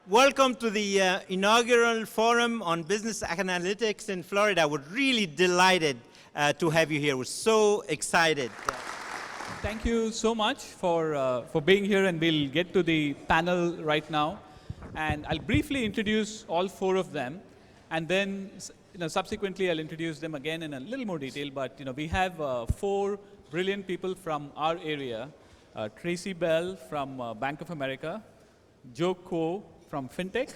Welcome to the inaugural Forum on Business Analytics in Florida. We're really delighted to have you here. We're so excited. Thank you so much for being here, and we'll get to the panel right now. And I'll briefly introduce all four of them, and then subsequently I'll introduce them again in a little more detail. But we have four brilliant people from our area: Tracy Bell from Bank of America, Joe Kuo from Fintech,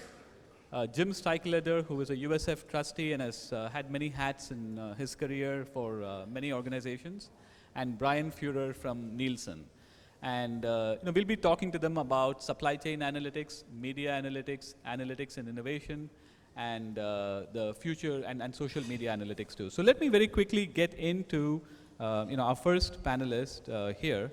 Jim Stikeleather, who is a USF trustee and has had many hats in his career for many organizations, and Brian Fuhrer from Nielsen. And we'll be talking to them about supply chain analytics, media analytics, analytics and innovation, and the future and social media analytics too. So let me very quickly get into our first panelist here.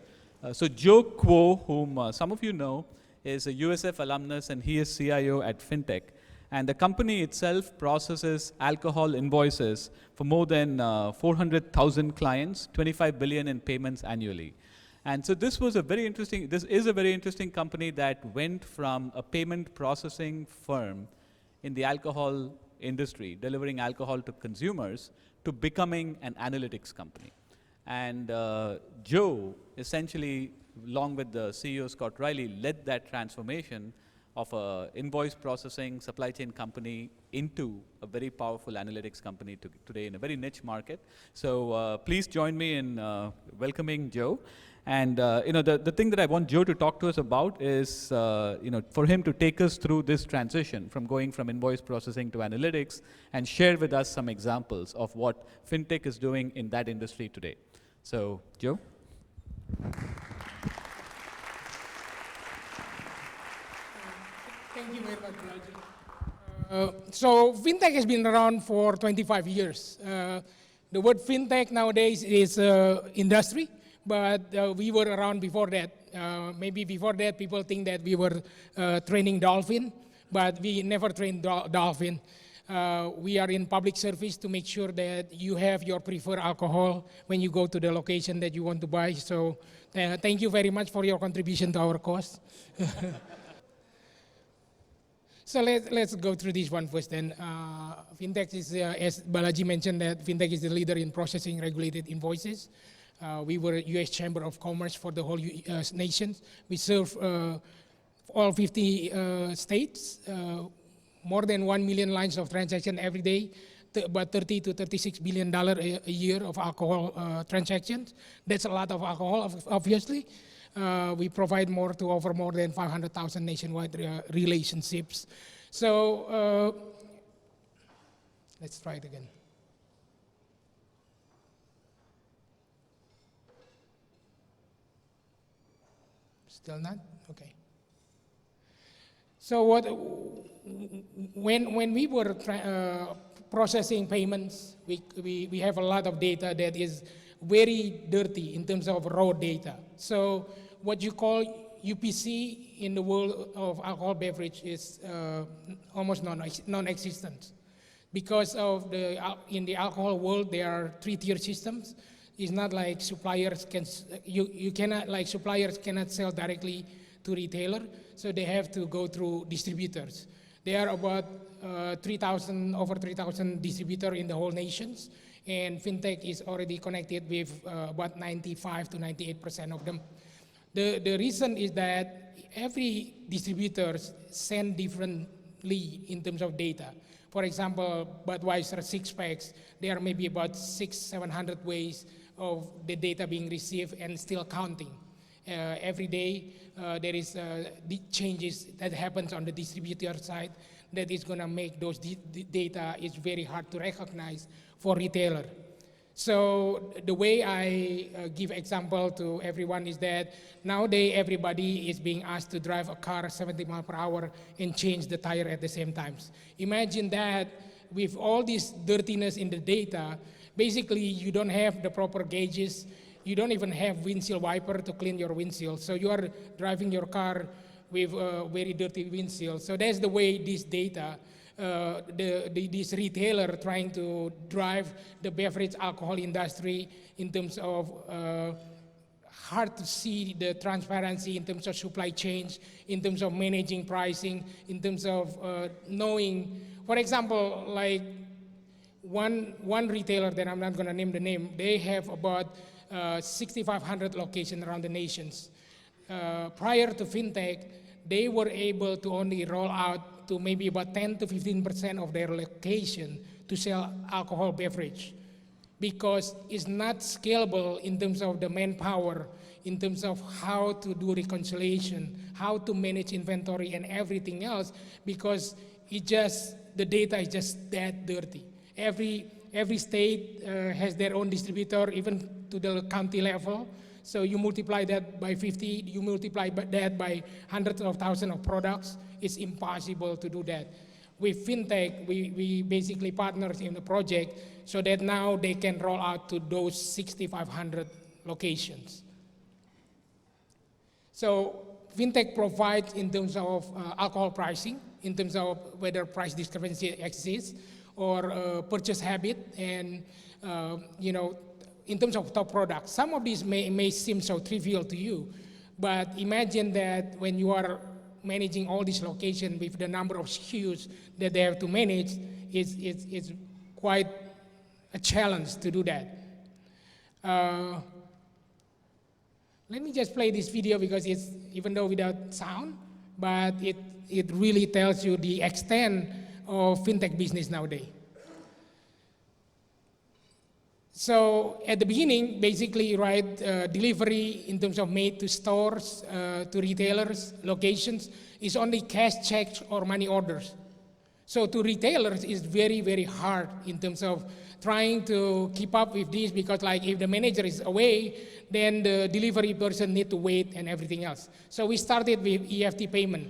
So Joe Kuo, whom some of you know, is a USF alumnus, and he is CIO at Fintech. And the company itself processes alcohol invoices for more than 400,000 clients, 25 billion in payments annually. And so this is a very interesting company that went from a payment processing firm in the alcohol industry, delivering alcohol to consumers, to becoming an analytics company. And Joe essentially, along with the CEO Scott Riley, led that transformation of an invoice processing supply chain company into a very powerful analytics company today in a very niche market. So please join me in welcoming Joe. And the thing that I want Joe to talk to us about is for him to take us through this transition from going from invoice processing to analytics, and share with us some examples of what Fintech is doing in that industry today. So Joe. Thank you very much, Balaji. So Fintech has been around for 25 years. The word Fintech nowadays is industry, but we were around before that. Maybe before that, people think that we were training dolphin, but we never trained dolphin. We are in public service to make sure that you have your preferred alcohol when you go to the location that you want to buy. So thank you very much for your contribution to our cause. So let's go through this one first then. Fintech is, as Balaji mentioned, that Fintech is the leader in processing regulated invoices. We were U.S. Chamber of Commerce for the whole nation. We serve all 50 states, more than 1 million lines of transaction every day, about $30 to $36 billion a year of alcohol transactions. That's a lot of alcohol, obviously. We provide to offer more than 500,000 nationwide relationships. So let's try it again. Still not? Okay. So when we were processing payments, we have a lot of data that is very dirty in terms of raw data. So what you call UPC in the world of alcohol beverage is almost non-existent. Because of in the alcohol world, there are 3-tier systems. It's not like suppliers suppliers cannot sell directly to retailer, so they have to go through distributors. There are about over 3,000 distributors in the whole nations, and Fintech is already connected with about 95 to 98% of them. The reason is that every distributor send differently in terms of data. For example, Budweiser 6-packs, there are maybe about 600-700 ways of the data being received and still counting. Every day there is changes that happens on the distributor side that is going to make those data is very hard to recognize for retailer. So the way I give example to everyone is that nowadays everybody is being asked to drive a car 70 miles per hour and change the tire at the same time. Imagine that with all this dirtiness in the data, basically you don't have the proper gauges, you don't even have windshield wiper to clean your windshield. So you are driving your car with a very dirty windshield. So that's the way this data, this retailer trying to drive the beverage alcohol industry in terms of hard to see the transparency in terms of supply chains, in terms of managing pricing, in terms of knowing, for example, like one retailer that I'm not going to name the name, they have about 6,500 locations around the nations. Prior to Fintech, they were able to only roll out to maybe about 10 to 15% of their location to sell alcohol beverage, because it's not scalable in terms of the manpower, in terms of how to do reconciliation, how to manage inventory and everything else, because the data is just that dirty. Every state has their own distributor, even to the county level. So you multiply that by 50, you multiply that by hundreds of thousands of products. It's impossible to do that. With Fintech, we basically partners in the project so that now they can roll out to those 6,500 locations. So Fintech provides in terms of alcohol pricing, in terms of whether price discrepancy exists, or purchase habit, and in terms of top products. Some of these may seem so trivial to you, but imagine that when you are managing all these locations with the number of SKUs that they have to manage, it's quite a challenge to do that. Let me just play this video because it's, even though without sound, but it really tells you the extent of Fintech business nowadays. So at the beginning, basically, right, delivery in terms of made to stores, to retailers, locations, is only cash checks or money orders. So to retailers, it's very, very hard in terms of trying to keep up with this, because like if the manager is away, then the delivery person need to wait and everything else. So we started with EFT payment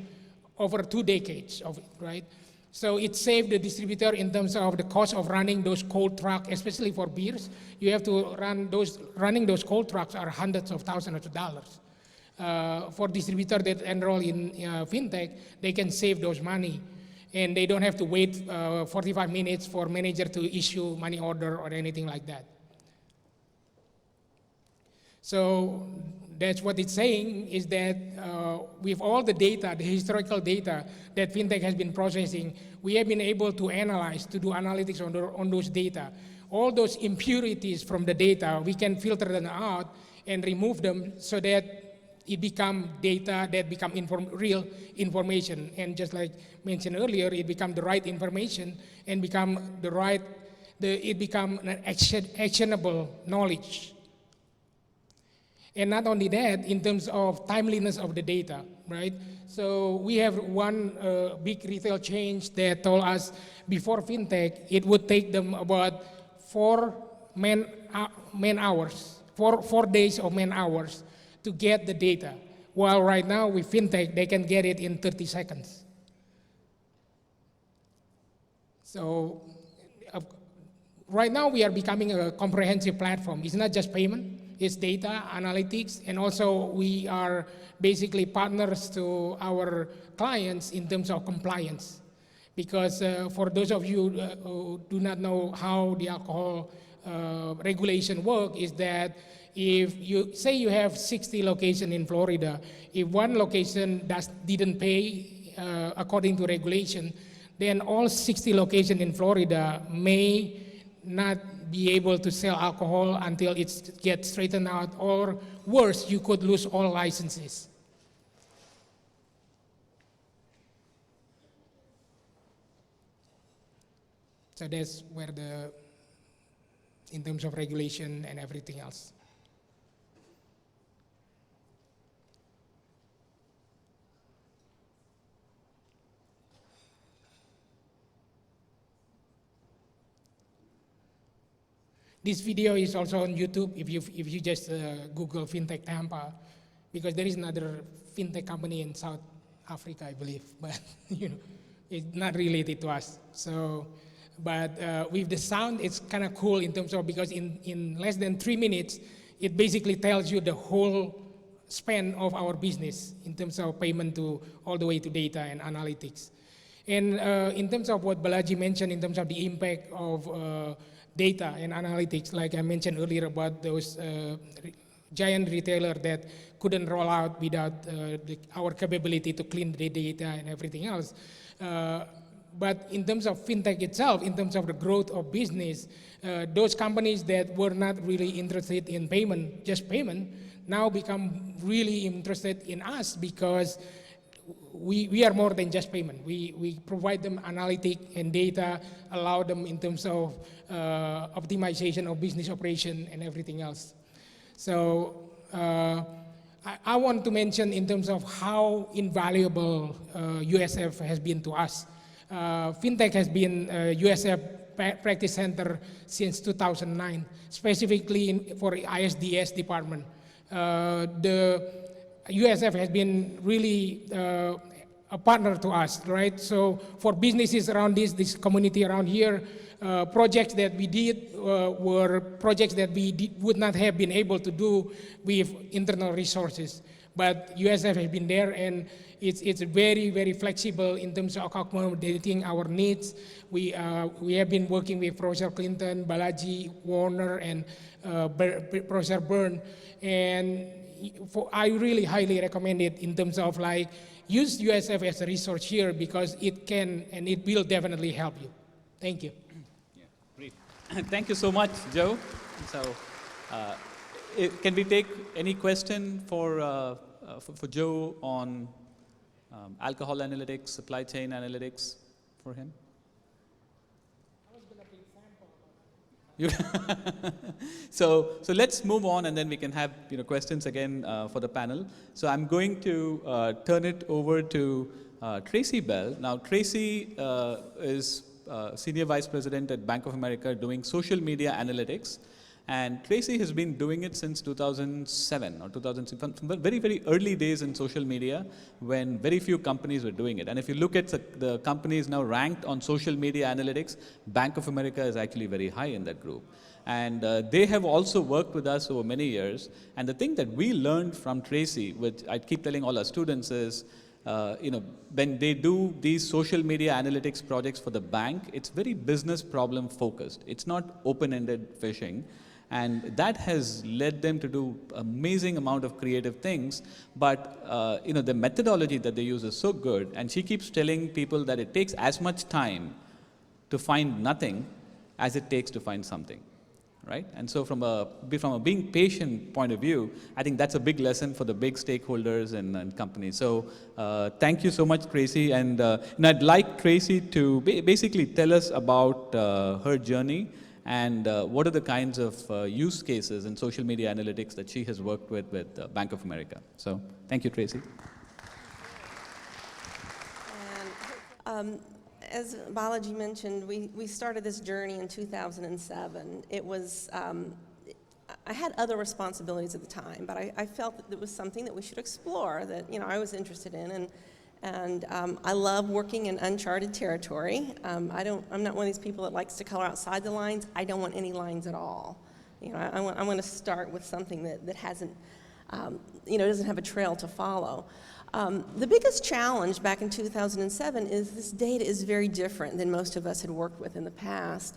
over 2 decades of it, right? So it saved the distributor in terms of the cost of running those cold trucks, especially for beers. You have to running those cold trucks are hundreds of thousands of dollars. For distributor that enroll in Fintech, they can save those money, and they don't have to wait 45 minutes for manager to issue money order or anything like that. So that's what it's saying, is that with all the data, the historical data that Fintech has been processing, we have been able to analyze, to do analytics on those data. All those impurities from the data, we can filter them out and remove them so that it become data that become real information. And just like mentioned earlier, it become the right information and become it become an actionable knowledge. And not only that, in terms of timeliness of the data, right? So we have one big retail chain that told us before Fintech, it would take them about 4 days of man hours to get the data. While right now with Fintech, they can get it in 30 seconds. So right now we are becoming a comprehensive platform. It's not just payment. It's data, analytics, and also we are basically partners to our clients in terms of compliance. Because for those of you who do not know how the alcohol regulation work, is that if you say you have 60 locations in Florida, if one location didn't pay according to regulation, then all 60 locations in Florida may not be able to sell alcohol until it gets straightened out, or worse, you could lose all licenses. So that's where in terms of regulation and everything else. This video is also on YouTube if you just Google Fintech Tampa, because there is another Fintech company in South Africa, I believe, but it's not related to us. So, but with the sound, it's kind of cool in terms of, because in less than 3 minutes, it basically tells you the whole span of our business in terms of payment to all the way to data and analytics. And in terms of what Balaji mentioned in terms of the impact of data and analytics, like I mentioned earlier about those giant retailer that couldn't roll out without our capability to clean the data and everything else. But in terms of fintech itself, in terms of the growth of business, those companies that were not really interested in payment, just payment, now become really interested in us because we are more than just payment. We provide them analytic and data, allow them in terms of optimization of business operation and everything else. So I want to mention in terms of how invaluable USF has been to us. Fintech has been USF practice center since 2009, specifically for ISDS department. The USF has been really a partner to us, right? So for businesses around this community around here, projects that we did were projects that we would not have been able to do with internal resources. But USF has been there, and it's very, very flexible in terms of accommodating our needs. We have been working with Professor Clinton, Balaji, Warner, and Professor Byrne, and I really highly recommend it in terms of like use USF as a resource here because it can and it will definitely help you. Thank you. Yeah, great. Thank you so much, Joe. So, can we take any question for Joe on alcohol analytics, supply chain analytics for him? So let's move on, and then we can have questions again for the panel. So I'm going to turn it over to Tracy Bell. Now Tracy is Senior Vice President at Bank of America doing social media analytics. And Tracy has been doing it since 2007 or 2006, from the very, very early days in social media when very few companies were doing it. And if you look at the companies now ranked on social media analytics, Bank of America is actually very high in that group. And they have also worked with us over many years. And the thing that we learned from Tracy, which I keep telling all our students is, when they do these social media analytics projects for the bank, it's very business problem focused. It's not open-ended fishing. And that has led them to do amazing amount of creative things. But the methodology that they use is so good. And she keeps telling people that it takes as much time to find nothing as it takes to find something, right? And so from a being patient point of view, I think that's a big lesson for the big stakeholders and companies. So thank you so much, Tracy. And I'd like Tracy to basically tell us about her journey and what are the kinds of use cases in social media analytics that she has worked with Bank of America. So thank you, Tracy. And, as Balaji mentioned, we started this journey in 2007. It was, I had other responsibilities at the time, but I felt that it was something that we should explore, that I was interested in. And I love working in uncharted territory. I'm not one of these people that likes to color outside the lines. I don't want any lines at all. I want to start with something that hasn't, doesn't have a trail to follow. The biggest challenge back in 2007 is this data is very different than most of us had worked with in the past.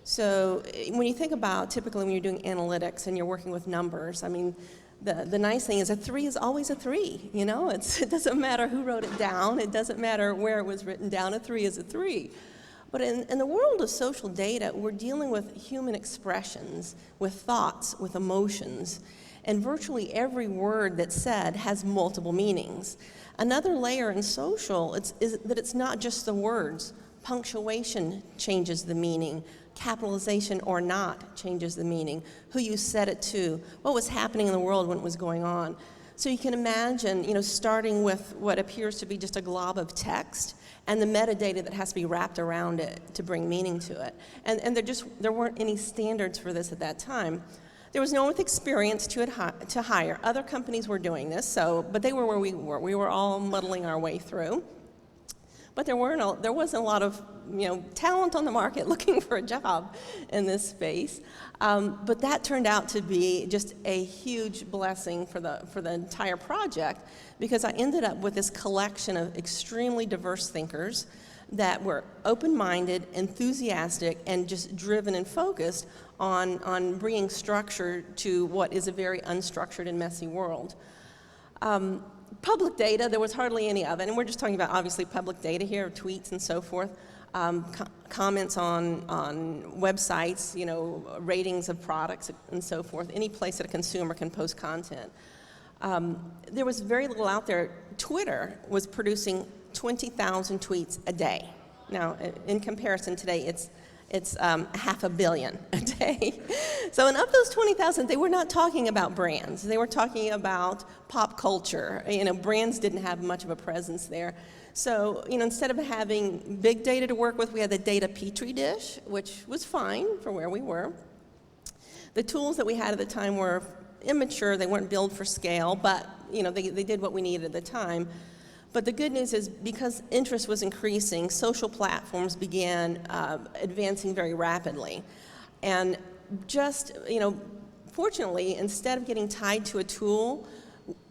So when you think about typically when you're doing analytics and you're working with numbers, I mean, the nice thing is a 3 is always a 3, it doesn't matter who wrote it down, it doesn't matter where it was written down, a 3 is a 3. But in the world of social data, we're dealing with human expressions, with thoughts, with emotions, and virtually every word that's said has multiple meanings. Another layer in social is that it's not just the words. Punctuation changes the meaning. Capitalization or not changes the meaning, who you said it to, what was happening in the world when it was going on. So you can imagine, starting with what appears to be just a glob of text and the metadata that has to be wrapped around it to bring meaning to it. And there weren't any standards for this at that time. There was no one with experience to hire. Other companies were doing this, but they were where we were. We were all muddling our way through. But there wasn't a lot of talent on the market looking for a job in this space. But that turned out to be just a huge blessing for the entire project, because I ended up with this collection of extremely diverse thinkers that were open-minded, enthusiastic, and just driven and focused on bringing structure to what is a very unstructured and messy world. Public data, there was hardly any of it, and we're just talking about obviously public data here, tweets and so forth, comments on websites, you know, ratings of products and so forth, any place that a consumer can post content. There was very little out there. Twitter was producing 20,000 tweets a day. Now, in comparison today, it's 500 million a day. So, and of those 20,000, they were not talking about brands. They were talking about pop culture. You know, brands didn't have much of a presence there. So, you know, instead of having big data to work with, we had the data petri dish, which was fine for where we were. The tools that we had at the time were immature. They weren't built for scale, but, you know, they did what we needed at the time. But the good news is, because interest was increasing, social platforms began advancing very rapidly. And just, you know, fortunately, instead of getting tied to a tool,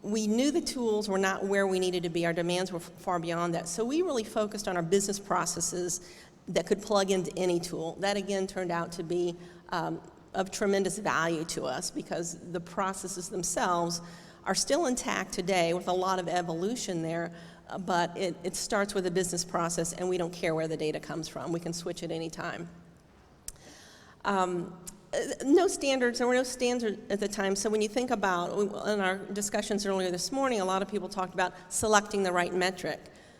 we knew the tools were not where we needed to be. Our demands were far beyond that. So we really focused on our business processes that could plug into any tool. That, again, turned out to be of tremendous value to us, because the processes themselves are still intact today with a lot of evolution there. But it starts with a business process, and we don't care where the data comes from. We can switch at any time. No standards, there were no standards at the time. So when you think about, in our discussions earlier this morning, a lot of people talked about selecting the right metric.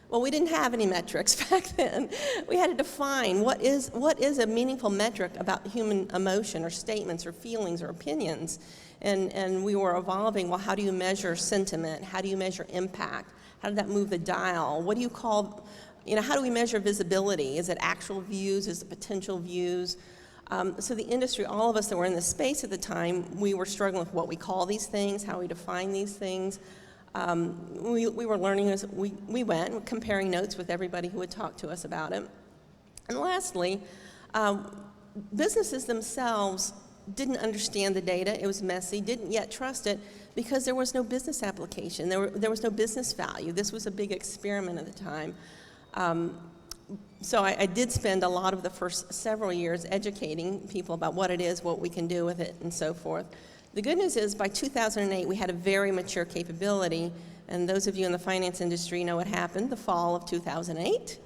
Well, we didn't have any metrics back then. We had to define what is a meaningful metric about human emotion or statements or feelings or opinions. And we were evolving, well, how do you measure sentiment? How do you measure impact? How did that move the dial? What do you call, you know, how do we measure visibility? Is it actual views? Is it potential views? So the industry, all of us that were in this space at the time, we were struggling with what we call these things, how we define these things. We were learning as we went, comparing notes with everybody who would talk to us about it. And lastly, businesses themselves didn't understand the data. It was messy, didn't yet trust it, because there was no business application. There was no business value. This was a big experiment at the time. So I did spend a lot of the first several years educating people about what it is, what we can do with it, and so forth. The good news is, by 2008, we had a very mature capability, and those of you in the finance industry know what happened the fall of 2008.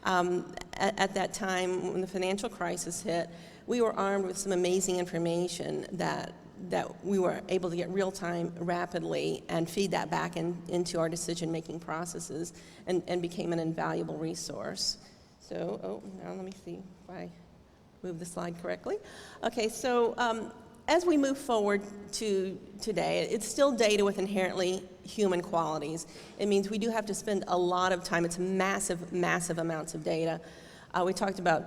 At that time, when the financial crisis hit, we were armed with some amazing information that we were able to get real time rapidly and feed that back into our decision-making processes, and became an invaluable resource. So, now let me see if I move the slide correctly. Okay, so as we move forward to today, it's still data with inherently human qualities. It means we do have to spend a lot of time. It's massive, massive amounts of data. We talked about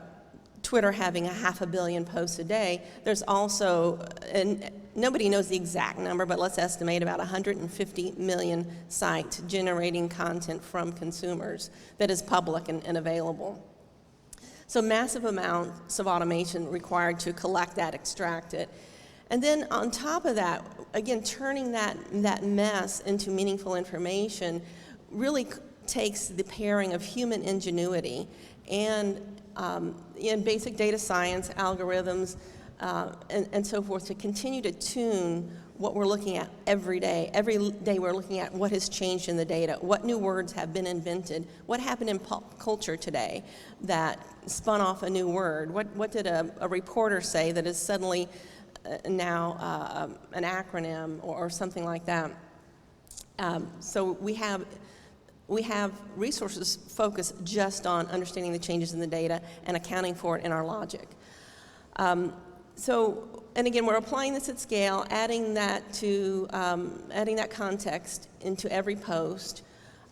Twitter having 500 million posts a day. There's also, and nobody knows the exact number, but let's estimate about 150 million sites generating content from consumers that is public and available. So massive amounts of automation required to collect that, extract it. And then on top of that, again, turning that mess into meaningful information really takes the pairing of human ingenuity and in basic data science, algorithms, and so forth, to continue to tune what we're looking at every day. Every day we're looking at what has changed in the data, what new words have been invented, what happened in pop culture today that spun off a new word, what did a reporter say that is suddenly now an acronym or something like that. So we have resources focused just on understanding the changes in the data and accounting for it in our logic. And again, we're applying this at scale, adding that context into every post.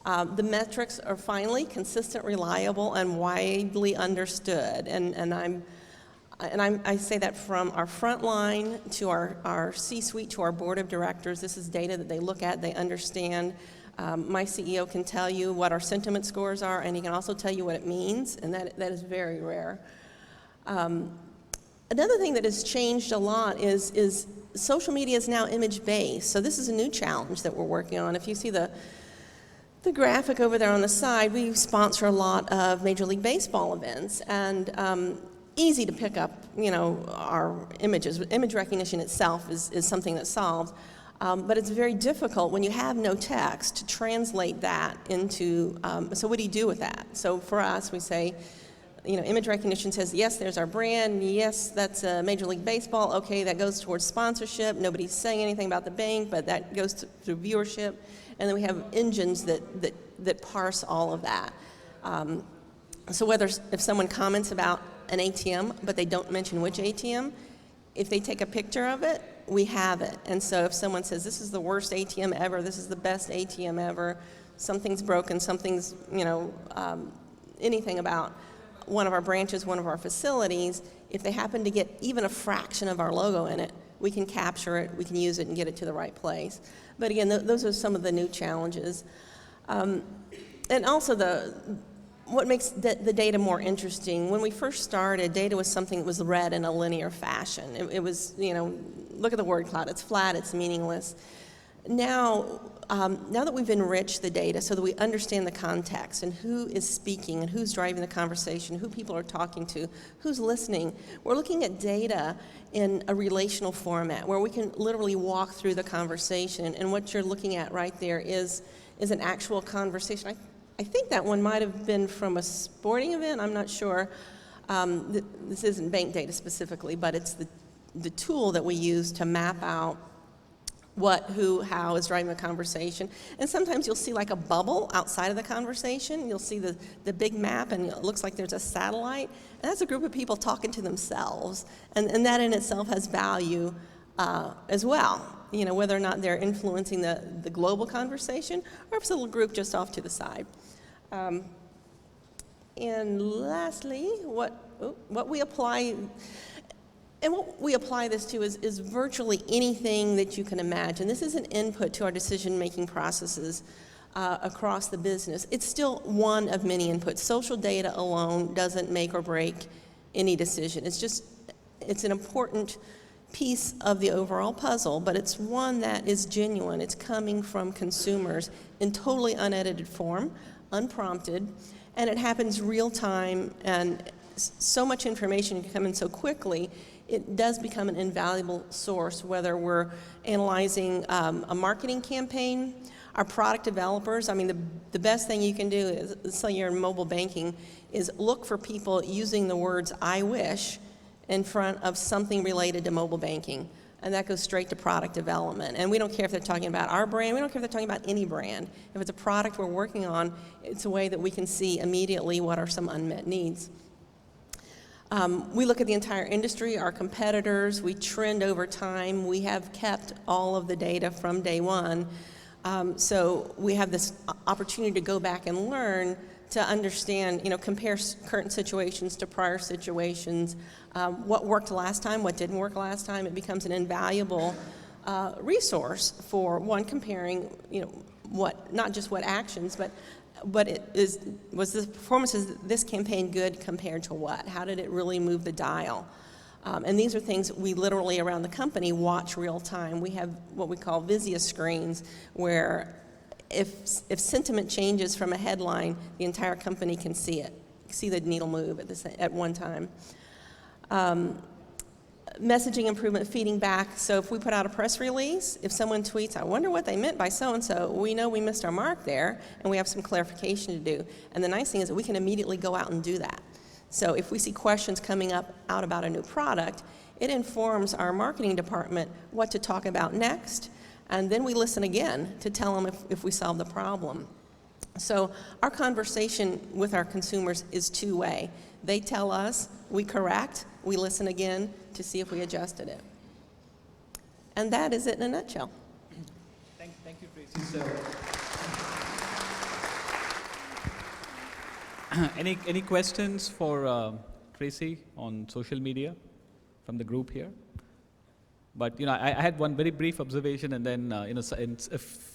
The metrics are finally consistent, reliable, and widely understood. I say that from our front line to our C-suite to our board of directors. This is data that they look at, they understand. My CEO can tell you what our sentiment scores are, and he can also tell you what it means, and that is very rare. Another thing that has changed a lot is social media is now image-based. So this is a new challenge that we're working on. If you see the The graphic over there on the side, we sponsor a lot of Major League Baseball events, and easy to pick up, our images. Image recognition itself is something that's solved, but it's very difficult when you have no text to translate that into, so what do you do with that? So for us, we say, image recognition says, yes, there's our brand, yes, that's Major League Baseball, okay, that goes towards sponsorship, nobody's saying anything about the bank, but that goes through viewership, and then we have engines that parse all of that. So if someone comments about an ATM, but they don't mention which ATM, if they take a picture of it, we have it. And so if someone says, this is the worst ATM ever, this is the best ATM ever, something's broken, something's, anything about one of our branches, one of our facilities, if they happen to get even a fraction of our logo in it, we can capture it, we can use it and get it to the right place. But again, those are some of the new challenges. And also what makes the data more interesting, when we first started, data was something that was read in a linear fashion. It was, look at the word cloud, it's flat, it's meaningless. Now that we've enriched the data so that we understand the context and who is speaking and who's driving the conversation, who people are talking to, who's listening, we're looking at data in a relational format where we can literally walk through the conversation, and what you're looking at right there is an actual conversation. I think that one might have been from a sporting event, I'm not sure. This isn't bank data specifically, but it's the tool that we use to map out what, who, how is driving the conversation. And sometimes you'll see like a bubble outside of the conversation. You'll see the big map, and it looks like there's a satellite. And that's a group of people talking to themselves. And that in itself has value as well, whether or not they're influencing the global conversation or if it's a little group just off to the side. And lastly, what we apply. And what we apply this to is virtually anything that you can imagine. This is an input to our decision-making processes across the business. It's still one of many inputs. Social data alone doesn't make or break any decision. It's an important piece of the overall puzzle, but it's one that is genuine. It's coming from consumers in totally unedited form, unprompted, and it happens real time, and so much information can come in so quickly, it does become an invaluable source, whether we're analyzing a marketing campaign, our product developers. I mean, the best thing you can do is, so you're in mobile banking, is look for people using the words "I wish" in front of something related to mobile banking. And that goes straight to product development. And we don't care if they're talking about our brand, we don't care if they're talking about any brand. If it's a product we're working on, it's a way that we can see immediately what are some unmet needs. We look at the entire industry, our competitors, we trend over time. We have kept all of the data from day one. So we have this opportunity to go back and learn to understand, compare current situations to prior situations, what worked last time, what didn't work last time. It becomes an invaluable resource for one, comparing, not just what actions, but was the performance of this campaign good compared to what? How did it really move the dial? And these are things we literally around the company watch real time. We have what we call Visia screens, where if sentiment changes from a headline, the entire company can see it, see the needle move at one time. Messaging improvement feeding back. So if we put out a press release, if someone tweets, I wonder what they meant by so-and-so, we know we missed our mark there, and we have some clarification to do. And the nice thing is that we can immediately go out and do that. So if we see questions coming out about a new product, it informs our marketing department what to talk about next, and then we listen again to tell them if we solve the problem. So our conversation with our consumers is two-way. They tell us, we correct, we listen again to see if we adjusted it. And that is it in a nutshell. Thank you, Tracy. So, any questions for Tracy on social media from the group here? But I had one very brief observation, and then a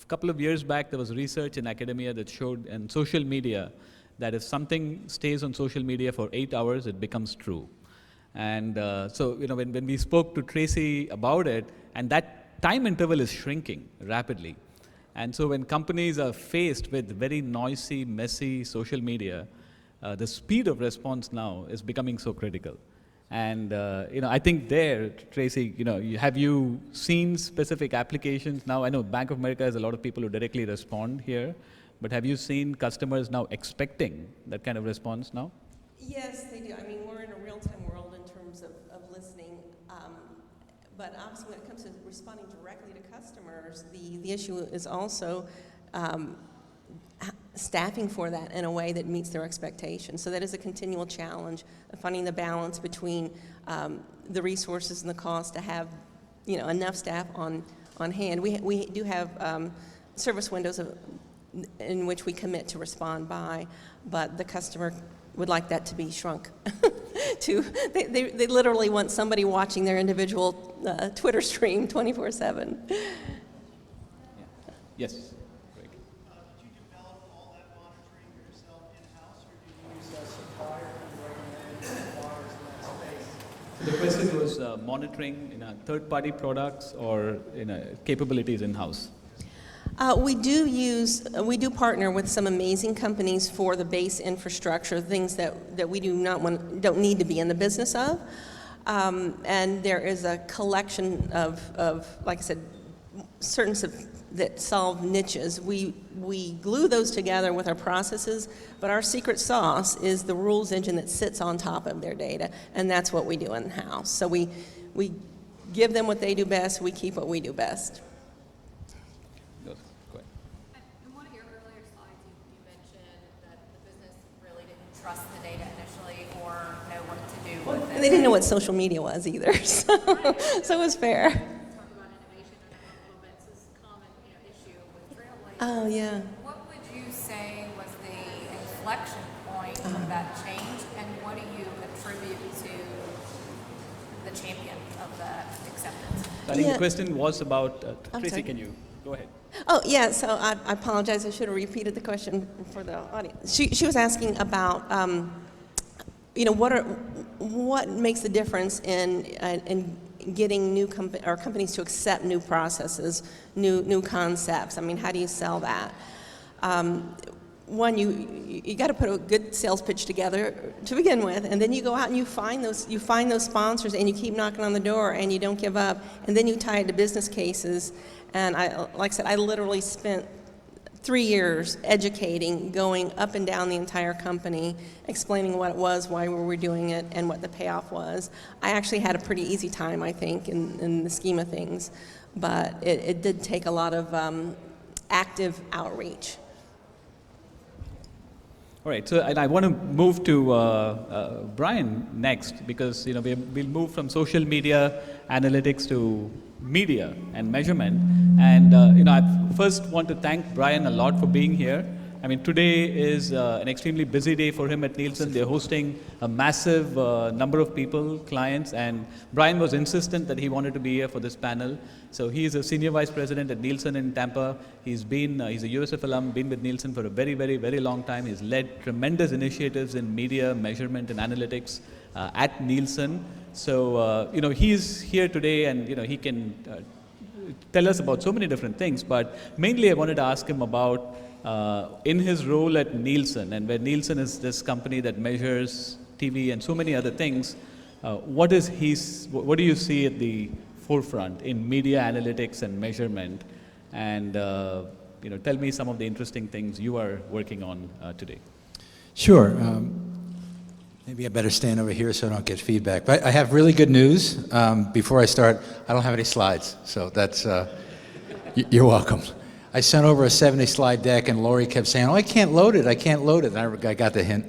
couple of years back there was research in academia that showed in social media that if something stays on social media for 8 hours, it becomes true. And so when we spoke to Tracy about it, and that time interval is shrinking rapidly. And so when companies are faced with very noisy, messy social media, the speed of response now is becoming so critical. And I think there, Tracy, have you seen specific applications now? I know Bank of America has a lot of people who directly respond here, but have you seen customers now expecting that kind of response now? Yes, they do. I mean, we're in a real-time world in terms of listening, but obviously when it comes to responding directly to customers, the issue is also staffing for that in a way that meets their expectations. So that is a continual challenge of finding the balance between the resources and the cost to have, enough staff on hand. We do have service windows in which we commit to respond by, but the customer would like that to be shrunk. They literally want somebody watching their individual Twitter stream 24/7. Yes. Did you develop all that monitoring yourself in-house, or did you use a supplier who recommended suppliers in that space? The question was monitoring third-party products or capabilities in-house. We do partner with some amazing companies for the base infrastructure, things that we don't need to be in the business of. And there is a collection of like I said, certain that solve niches. We glue those together with our processes, but our secret sauce is the rules engine that sits on top of their data, and that's what we do in-house. So we give them what they do best, we keep what we do best. In one of your earlier slides, you mentioned that the business really didn't trust the data initially or know what to do with it. And they didn't know what social media was either, so it was fair. Talk about innovation in a little bit. This is a common issue with Trailblazer. Oh, yeah. What would you say was the inflection point of that change, and what do you attribute to the champion of that acceptance? I think Yeah. the question was about, I'm Tracy, sorry. can you go ahead? Oh, yeah, so I apologize, I should have repeated the question for the audience. She was asking about, what makes the difference in getting companies to accept new processes, new concepts. I mean, how do you sell that? One, you got to put a good sales pitch together to begin with, and then you go out and you find those sponsors, and you keep knocking on the door, and you don't give up, and then you tie it to business cases. And like I said, I literally spent 3 years educating, going up and down the entire company, explaining what it was, why we were doing it, and what the payoff was. I actually had a pretty easy time, I think, in the scheme of things, but it did take a lot of active outreach. All right, so and I want to move to Brian next, because we'll move from social media analytics to media and measurement. And I first want to thank Brian a lot for being here. I mean, today is an extremely busy day for him at Nielsen. They're hosting a massive number of people, clients, and Brian was insistent that he wanted to be here for this panel. So he is a senior vice president at Nielsen in Tampa. He's a USF alum, been with Nielsen for a very, very, very long time. He's led tremendous initiatives in media, measurement, and analytics at Nielsen. So, he's here today, and, he can tell us about so many different things, but mainly I wanted to ask him about in his role at Nielsen, and where Nielsen is this company that measures TV and so many other things, what do you see at the forefront in media analytics and measurement? And tell me some of the interesting things you are working on today. Sure. Maybe I better stand over here so I don't get feedback. But I have really good news. Before I start, I don't have any slides, so that's you're welcome. I sent over a 70-slide deck, and Lori kept saying, "Oh, I can't load it. And I got the hint.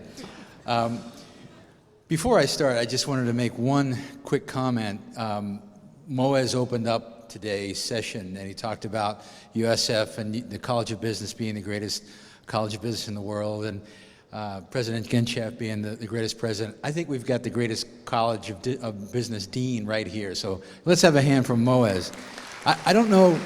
Before I start, I just wanted to make one quick comment. Moaz opened up today's session, and he talked about USF and the College of Business being the greatest college of business in the world, and President Genchev being the greatest president. I think we've got the greatest College of Business dean right here. So let's have a hand from Moaz. I don't know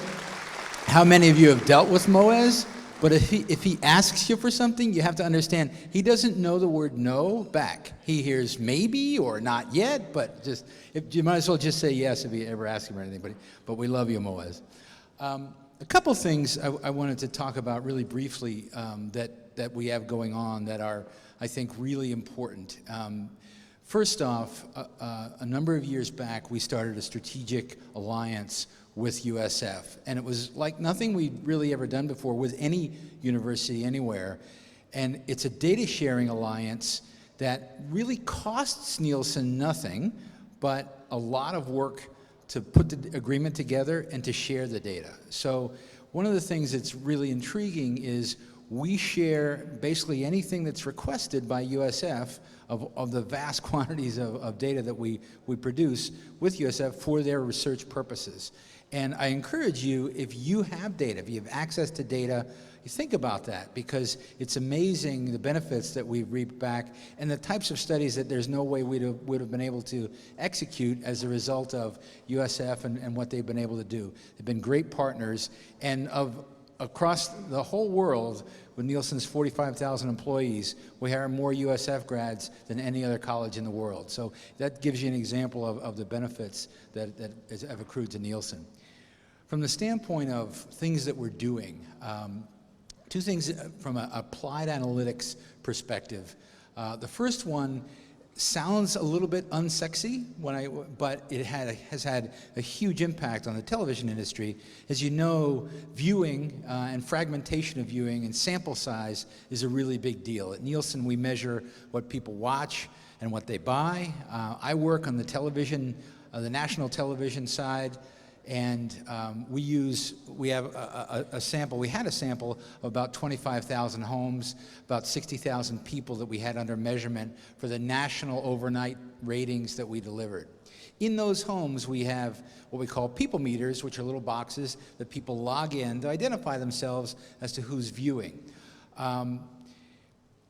how many of you have dealt with Moaz, but if he asks you for something, you have to understand he doesn't know the word no back. He hears maybe or not yet, but you might as well just say yes if you ever ask him or anything. But we love you, Moaz. A couple things I wanted to talk about really briefly that we have going on that are, I think, really important. First off, a number of years back, we started a strategic alliance with USF, and it was like nothing we'd really ever done before with any university anywhere. And it's a data sharing alliance that really costs Nielsen nothing, but a lot of work to put the agreement together and to share the data. So one of the things that's really intriguing is we share basically anything that's requested by USF of the vast quantities of data that we produce with USF for their research purposes. And I encourage you, if you have data, if you have access to data, you think about that, because it's amazing the benefits that we've reaped back and the types of studies that there's no way we would have been able to execute as a result of USF and what they've been able to do. They've been great partners, and across the whole world, with Nielsen's 45,000 employees, we hire more USF grads than any other college in the world. So that gives you an example of the benefits that have accrued to Nielsen. From the standpoint of things that we're doing, two things from an applied analytics perspective. The first one sounds a little bit unsexy, but it has had a huge impact on the television industry. As you know, viewing and fragmentation of viewing and sample size is a really big deal. At Nielsen, we measure what people watch and what they buy. I work on the television, the national television side, and we have a sample. We had a sample of about 25,000 homes, about 60,000 people that we had under measurement for the national overnight ratings that we delivered. In those homes, we have what we call people meters, which are little boxes that people log in to identify themselves as to who's viewing.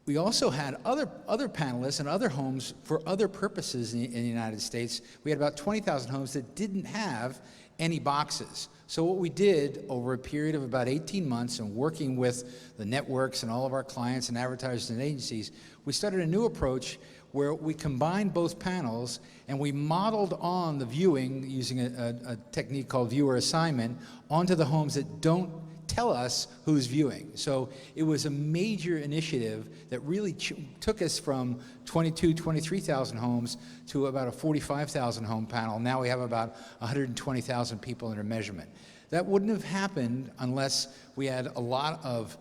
We also had other panelists and other homes for other purposes in the United States. We had about 20,000 homes that didn't have any boxes. So what we did over a period of about 18 months and working with the networks and all of our clients and advertisers and agencies, we started a new approach where we combined both panels and we modeled on the viewing using a technique called viewer assignment onto the homes that don't tell us who's viewing. So it was a major initiative that really took us from 23,000 homes to about a 45,000 home panel. Now we have about 120,000 people under measurement. That wouldn't have happened unless we had a lot of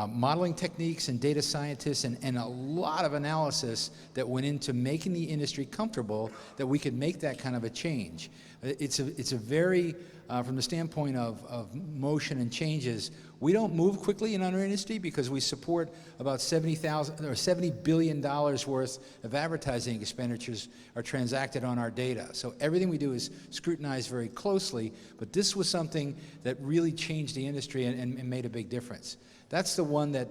modeling techniques and data scientists and a lot of analysis that went into making the industry comfortable that we could make that kind of a change. It's a very, from the standpoint of motion and changes, we don't move quickly in our industry because we support about $70 billion worth of advertising expenditures are transacted on our data. So everything we do is scrutinized very closely, but this was something that really changed the industry and made a big difference. That's the one that,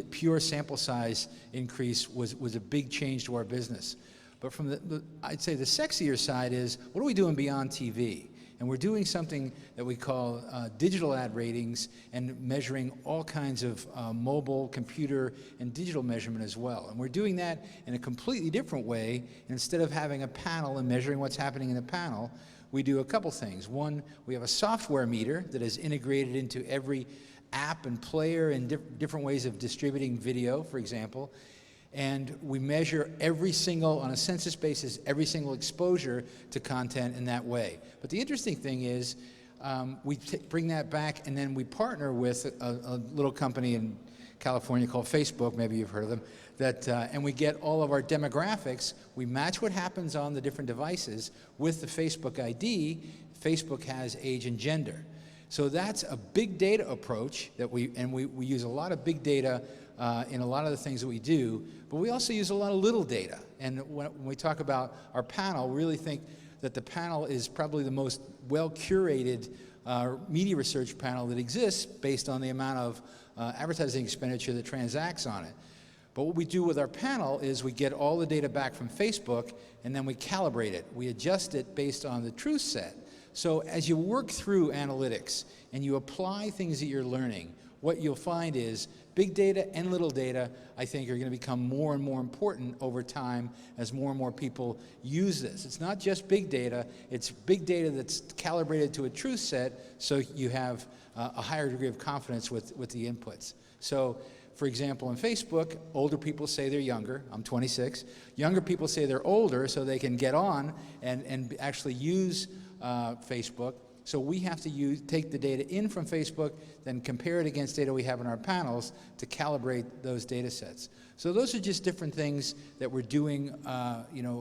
pure sample size increase was a big change to our business. But from I'd say the sexier side is, what are we doing beyond TV? And we're doing something that we call digital ad ratings and measuring all kinds of mobile, computer, and digital measurement as well. And we're doing that in a completely different way. And instead of having a panel and measuring what's happening in the panel, we do a couple things. One, we have a software meter that is integrated into every app and player and different ways of distributing video, for example. And we measure every single, on a census basis, every single exposure to content in that way. But the interesting thing is, we bring that back and then we partner with a little company in California called Facebook, maybe you've heard of them, and we get all of our demographics. We match what happens on the different devices with the Facebook ID. Facebook has age and gender. So that's a big data approach that we use a lot of big data in a lot of the things that we do, but we also use a lot of little data. And when we talk about our panel, we really think that the panel is probably the most well-curated media research panel that exists based on the amount of advertising expenditure that transacts on it. But what we do with our panel is we get all the data back from Facebook and then we calibrate it. We adjust it based on the truth set. So as you work through analytics and you apply things that you're learning, what you'll find is big data and little data, I think, are going to become more and more important over time as more and more people use this. It's not just big data, it's big data that's calibrated to a truth set, so you have a higher degree of confidence with the inputs. So, for example, on Facebook, older people say they're younger. I'm 26. Younger people say they're older so they can get on and actually use Facebook. So we have to take the data in from Facebook, then compare it against data we have in our panels to calibrate those data sets. So those are just different things that we're doing,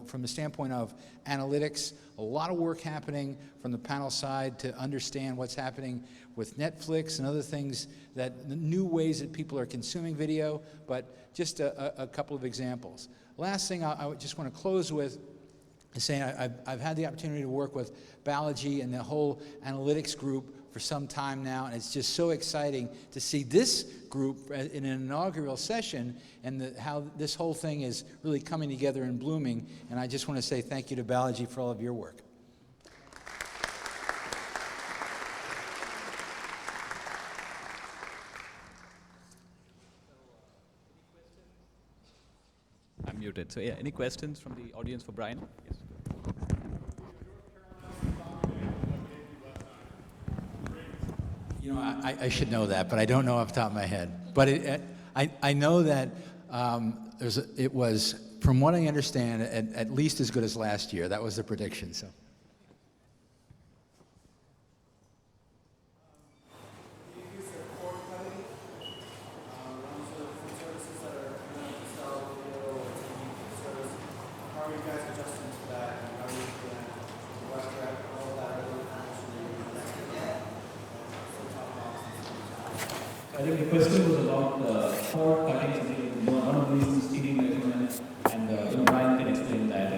from the standpoint of analytics. A lot of work happening from the panel side to understand what's happening with Netflix and other things, that the new ways that people are consuming video, but just a couple of examples. Last thing I just want to close with is saying I've had the opportunity to work with Balaji and the whole analytics group for some time now, and it's just so exciting to see this group in an inaugural session and how this whole thing is really coming together and blooming. And I just want to say thank you to Balaji for all of your work. I'm muted. So yeah, any questions from the audience for Brian? Yes. You know, I should know that, but I don't know off the top of my head. But I know that it was, from what I understand, at least as good as last year. That was the prediction. So. I think the question was about cord cutting, one of the reasons TV measurement, and Brian can explain that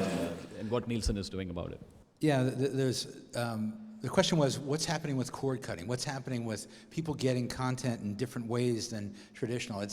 and what Nielsen is doing about it. Yeah, the question was, what's happening with cord cutting? What's happening with people getting content in different ways than traditional?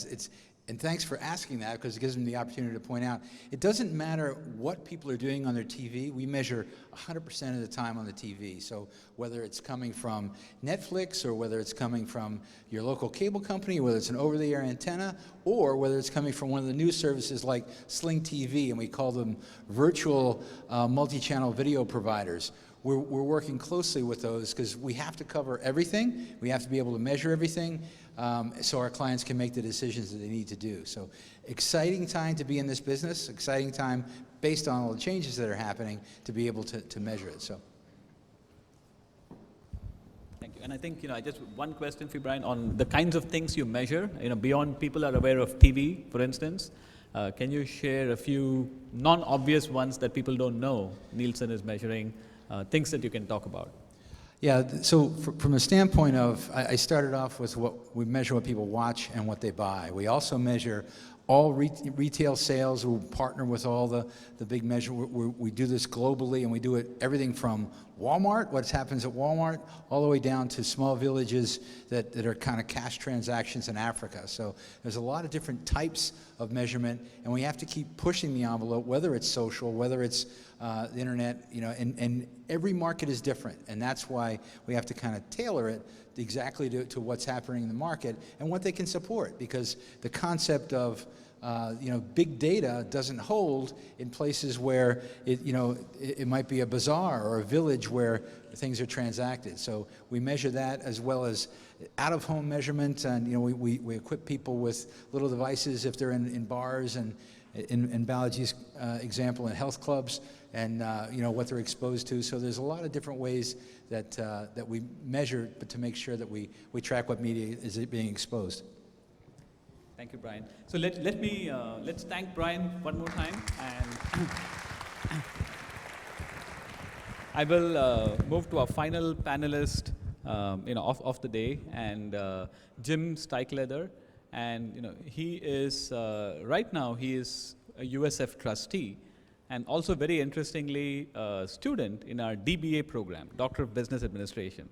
And thanks for asking that, because it gives them the opportunity to point out, it doesn't matter what people are doing on their TV. We measure 100% of the time on the TV. So whether it's coming from Netflix, or whether it's coming from your local cable company, whether it's an over-the-air antenna, or whether it's coming from one of the new services like Sling TV, and we call them virtual multi-channel video providers. We're working closely with those because we have to cover everything. We have to be able to measure everything so our clients can make the decisions that they need to do. So exciting time to be in this business, exciting time based on all the changes that are happening to be able to measure it. So. Thank you. And I think, just one question for you, Brian, on the kinds of things you measure, beyond people are aware of TV, for instance. Can you share a few non-obvious ones that people don't know Nielsen is measuring? Things that you can talk about. Yeah, so from a standpoint of, I started off with we measure what people watch and what they buy. We also measure all retail sales. We partner with all the big measure. We do this globally, and we do it everything from Walmart, what happens at Walmart, all the way down to small villages that are kind of cash transactions in Africa. So there's a lot of different types of measurement, and we have to keep pushing the envelope, whether it's social, whether it's the internet, and every market is different, and that's why we have to kind of tailor it exactly to what's happening in the market and what they can support, because the concept of big data doesn't hold in places where it might be a bazaar or a village where things are transacted. So we measure that, as well as out-of-home measurement, and we equip people with little devices if they're in bars, and in Balaji's example, in health clubs, and what they're exposed to. So there's a lot of different ways that we measure, but to make sure that we track what media is being exposed. Thank you, Brian. So let's thank Brian one more time, and I will move to our final panelist, of the day, and Jim Stikeleather, and he is right now he is a USF trustee, and also very interestingly a student in our DBA program, Doctor of Business Administration.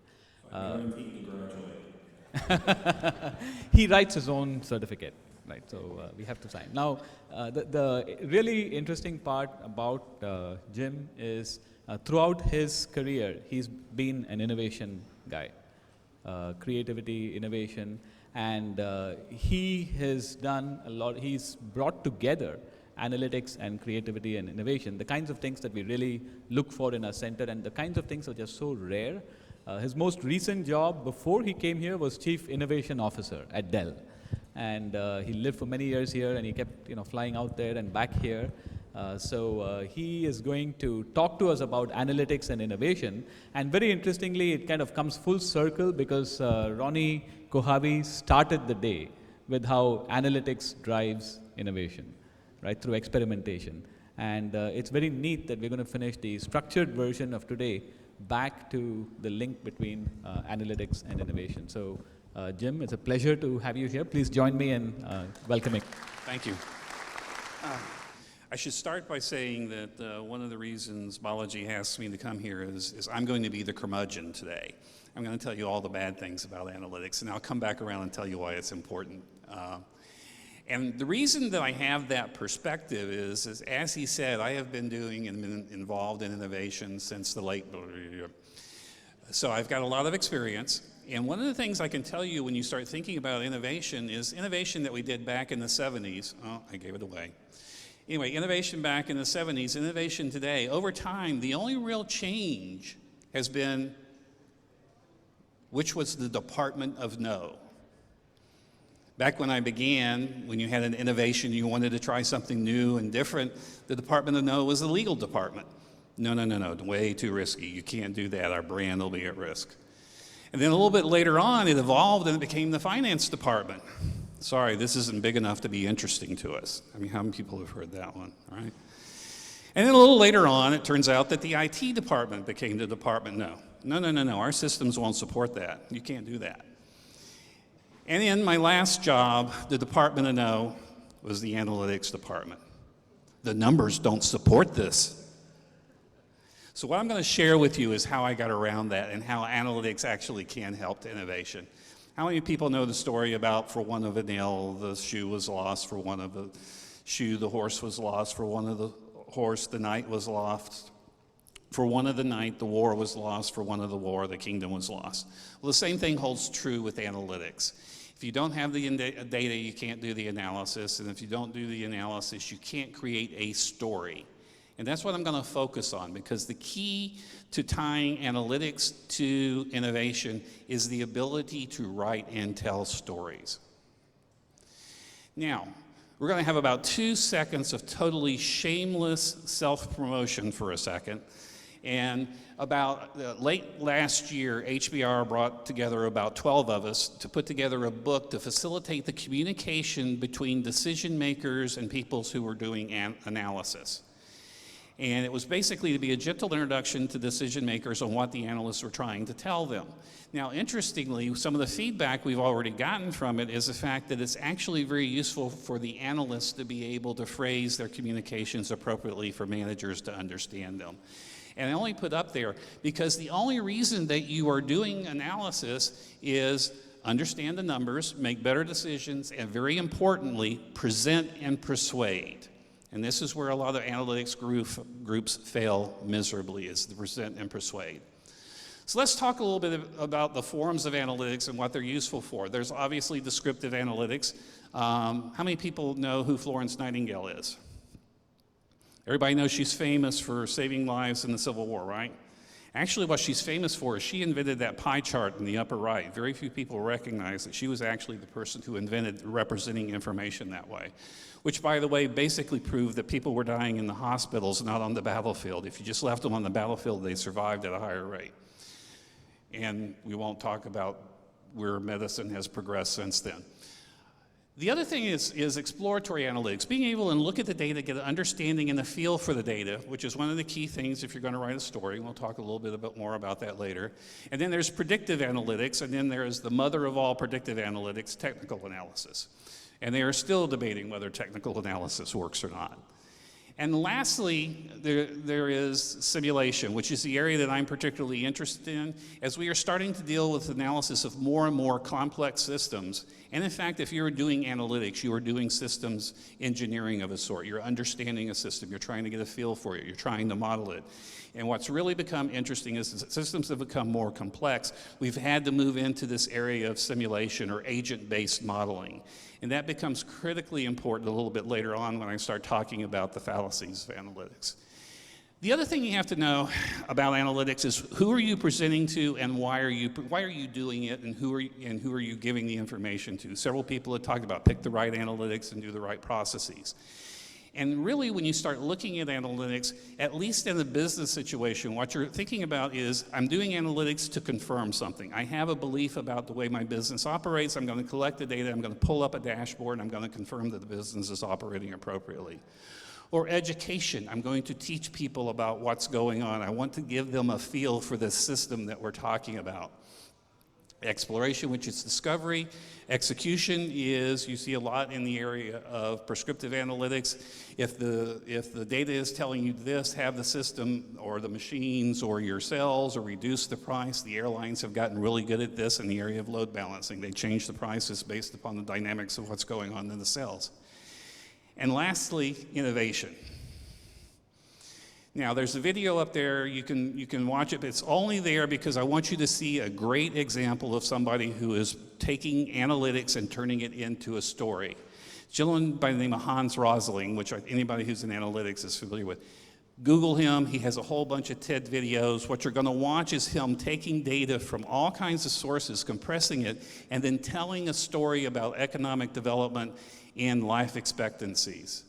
He writes his own certificate, right? So we have to sign. Now, the really interesting part about Jim is throughout his career, he's been an innovation guy, creativity, innovation, And he has done a lot, he's brought together analytics and creativity and innovation, the kinds of things that we really look for in our center and the kinds of things that are just so rare. His most recent job before he came here was Chief Innovation Officer at Dell. And he lived for many years here, and he kept flying out there and back here. So he is going to talk to us about analytics and innovation. And very interestingly, it kind of comes full circle because Ronnie Kohavi started the day with how analytics drives innovation, right, through experimentation. And it's very neat that we're going to finish the structured version of today back to the link between analytics and innovation. So Jim, it's a pleasure to have you here. Please join me in welcoming. Thank you. I should start by saying that one of the reasons Balaji asked me to come here is I'm going to be the curmudgeon today. I'm going to tell you all the bad things about analytics, and I'll come back around and tell you why it's important. And the reason that I have that perspective is as he said, I have been doing and been involved in innovation since the late, so I've got a lot of experience. And one of the things I can tell you when you start thinking about innovation is innovation that we did back in the 70s. Oh, I gave it away. Anyway, innovation back in the 70s, innovation today. Over time, the only real change has been which was the Department of No. Back when I began, when you had an innovation, you wanted to try something new and different, the Department of No was the legal department. No, way too risky. You can't do that. Our brand will be at risk. And then a little bit later on, it evolved and it became the finance department. Sorry, this isn't big enough to be interesting to us. I mean, how many people have heard that one, right? And then a little later on, it turns out that the IT department became the Department No. No, our systems won't support that. You can't do that. And in my last job, the Department of No was the analytics department. The numbers don't support this. So what I'm going to share with you is how I got around that and how analytics actually can help to innovation. How many people know the story about for one of a nail, the shoe was lost, for one of a shoe, the horse was lost, for one of the horse, the knight was lost, for one of the knight, the war was lost, for one of the war, the kingdom was lost. Well, the same thing holds true with analytics. If you don't have the data, you can't do the analysis, and if you don't do the analysis, you can't create a story. And that's what I'm going to focus on, because the key to tying analytics to innovation is the ability to write and tell stories. Now, we're going to have about 2 seconds of totally shameless self-promotion for a second. And about late last year, HBR brought together about 12 of us to put together a book to facilitate the communication between decision makers and people who were doing analysis. And it was basically to be a gentle introduction to decision makers on what the analysts were trying to tell them. Now, interestingly, some of the feedback we've already gotten from it is the fact that it's actually very useful for the analysts to be able to phrase their communications appropriately for managers to understand them. And I only put up there because the only reason that you are doing analysis is understand the numbers, make better decisions, and very importantly, present and persuade. And this is where a lot of analytics groups fail miserably, is to present and persuade. So let's talk a little bit about the forms of analytics and what they're useful for. There's obviously descriptive analytics. How many people know who Florence Nightingale is? Everybody knows she's famous for saving lives in the Civil War, right? Actually, what she's famous for is she invented that pie chart in the upper right. Very few people recognize that she was actually the person who invented representing information that way, which, by the way, basically proved that people were dying in the hospitals, not on the battlefield. If you just left them on the battlefield, they survived at a higher rate. And we won't talk about where medicine has progressed since then. The other thing is exploratory analytics, being able to look at the data, get an understanding and a feel for the data, which is one of the key things if you're going to write a story. We'll talk a little bit more about that later. And then there's predictive analytics, and then there's the mother of all predictive analytics, technical analysis. And they are still debating whether technical analysis works or not. And lastly, there is simulation, which is the area that I'm particularly interested in, as we are starting to deal with analysis of more and more complex systems. And in fact, if you're doing analytics, you are doing systems engineering of a sort. You're understanding a system. You're trying to get a feel for it. You're trying to model it. And what's really become interesting is that systems have become more complex. We've had to move into this area of simulation or agent-based modeling. And that becomes critically important a little bit later on when I start talking about the fallacies of analytics. The other thing you have to know about analytics is who are you presenting to and why are you doing it, and who are you giving the information to. Several people have talked about pick the right analytics and do the right processes. And really, when you start looking at analytics, at least in the business situation, what you're thinking about is, I'm doing analytics to confirm something. I have a belief about the way my business operates. I'm going to collect the data. I'm going to pull up a dashboard, and I'm going to confirm that the business is operating appropriately. Or education. I'm going to teach people about what's going on. I want to give them a feel for the system that we're talking about. Exploration, which is discovery. Execution is, you see a lot in the area of prescriptive analytics. If the data is telling you this, have the system or the machines or your cells or reduce the price. The airlines have gotten really good at this in the area of load balancing. They change the prices based upon the dynamics of what's going on in the cells. And lastly, innovation. Now, there's a video up there. You can watch it. But it's only there because I want you to see a great example of somebody who is taking analytics and turning it into a story. A gentleman by the name of Hans Rosling, which anybody who's in analytics is familiar with. Google him. He has a whole bunch of TED videos. What you're going to watch is him taking data from all kinds of sources, compressing it, and then telling a story about economic development and life expectancies.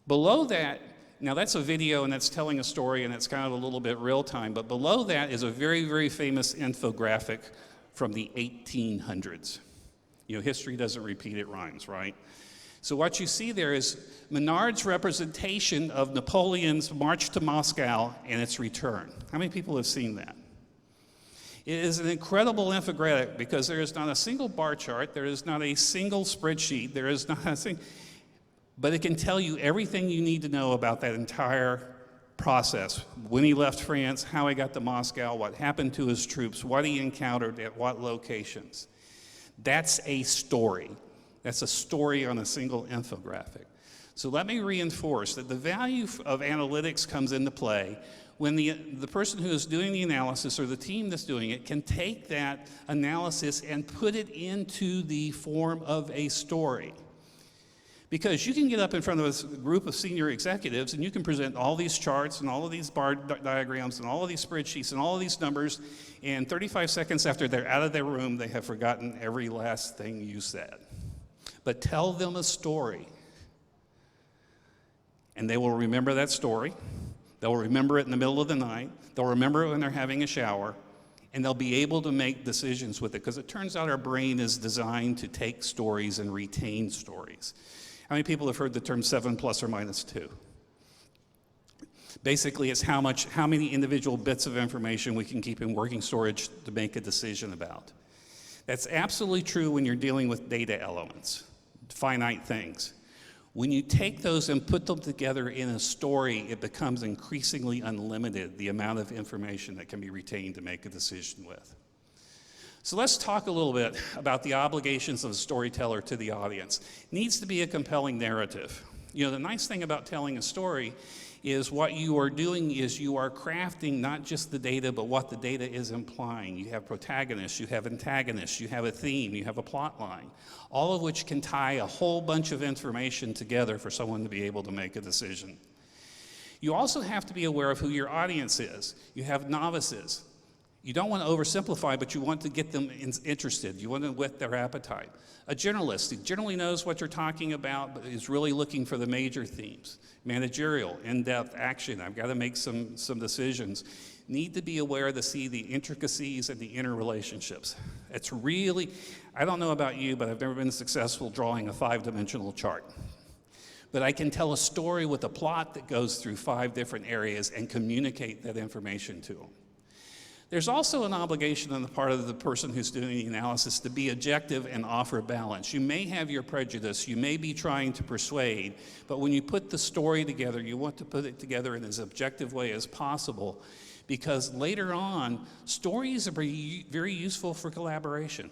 Below that, now that's a video and that's telling a story and it's kind of a little bit real time, but below that is a very, very famous infographic from the 1800s. You know, history doesn't repeat, it rhymes, right? So what you see there is Menard's representation of Napoleon's march to Moscow and its return. How many people have seen that? It is an incredible infographic because there is not a single bar chart, there is not a single spreadsheet, there is not a single, but it can tell you everything you need to know about that entire process. When he left France, how he got to Moscow, what happened to his troops, what he encountered at what locations. That's a story. That's a story on a single infographic. So let me reinforce that the value of analytics comes into play when the person who is doing the analysis or the team that's doing it can take that analysis and put it into the form of a story. Because you can get up in front of a group of senior executives and you can present all these charts and all of these bar diagrams and all of these spreadsheets and all of these numbers, and 35 seconds after they're out of their room, they have forgotten every last thing you said. But tell them a story, and they will remember that story. They'll remember it in the middle of the night. They'll remember it when they're having a shower, and they'll be able to make decisions with it, because it turns out our brain is designed to take stories and retain stories. How many people have heard the term 7 plus or minus 2? Basically, it's how many individual bits of information we can keep in working storage to make a decision about. That's absolutely true when you're dealing with data elements, finite things. When you take those and put them together in a story, it becomes increasingly unlimited, the amount of information that can be retained to make a decision with. So let's talk a little bit about the obligations of a storyteller to the audience. It needs to be a compelling narrative. You know, the nice thing about telling a story is what you are doing is you are crafting not just the data, but what the data is implying. You have protagonists, you have antagonists, you have a theme, you have a plot line, all of which can tie a whole bunch of information together for someone to be able to make a decision. You also have to be aware of who your audience is. You have novices. You don't want to oversimplify, but you want to get them interested. You want to whet their appetite. A generalist who generally knows what you're talking about, but is really looking for the major themes. Managerial, in-depth action. I've got to make some decisions. Need to be aware to see the intricacies and the interrelationships. It's really, I don't know about you, but I've never been successful drawing a 5-dimensional chart. But I can tell a story with a plot that goes through 5 different areas and communicate that information to them. There's also an obligation on the part of the person who's doing the analysis to be objective and offer balance. You may have your prejudice, you may be trying to persuade, but when you put the story together, you want to put it together in as objective way as possible, because later on, stories are very useful for collaboration.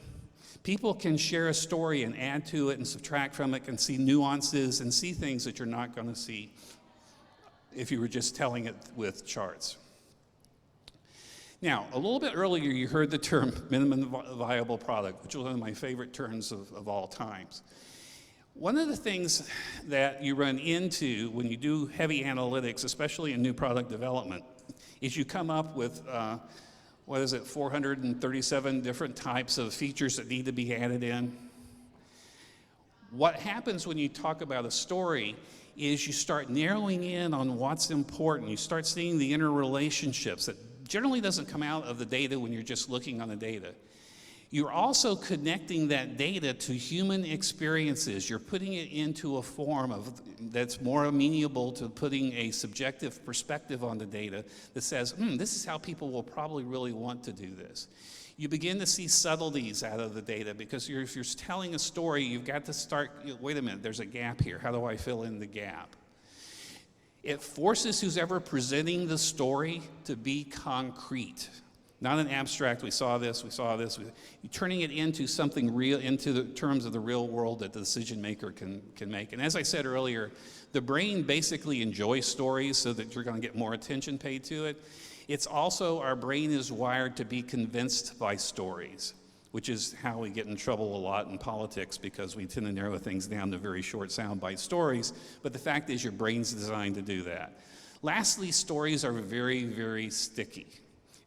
People can share a story and add to it and subtract from it and see nuances and see things that you're not going to see if you were just telling it with charts. Now, a little bit earlier, you heard the term minimum viable product, which is one of my favorite terms of all times. One of the things that you run into when you do heavy analytics, especially in new product development, is you come up with, 437 different types of features that need to be added in. What happens when you talk about a story is you start narrowing in on what's important. You start seeing the interrelationships that generally doesn't come out of the data when you're just looking on the data. You're also connecting that data to human experiences. You're putting it into a form that's more amenable to putting a subjective perspective on the data that says, this is how people will probably really want to do this. You begin to see subtleties out of the data because if you're telling a story, you've got to start, wait a minute, there's a gap here. How do I fill in the gap? It forces who's ever presenting the story to be concrete, not an abstract, we saw this. You're turning it into something real, into the terms of the real world that the decision maker can make. And as I said earlier, the brain basically enjoys stories so that you're going to get more attention paid to it. It's also, our brain is wired to be convinced by stories, which is how we get in trouble a lot in politics, because we tend to narrow things down to very short soundbite stories. But the fact is, your brain's designed to do that. Lastly, stories are very, very sticky.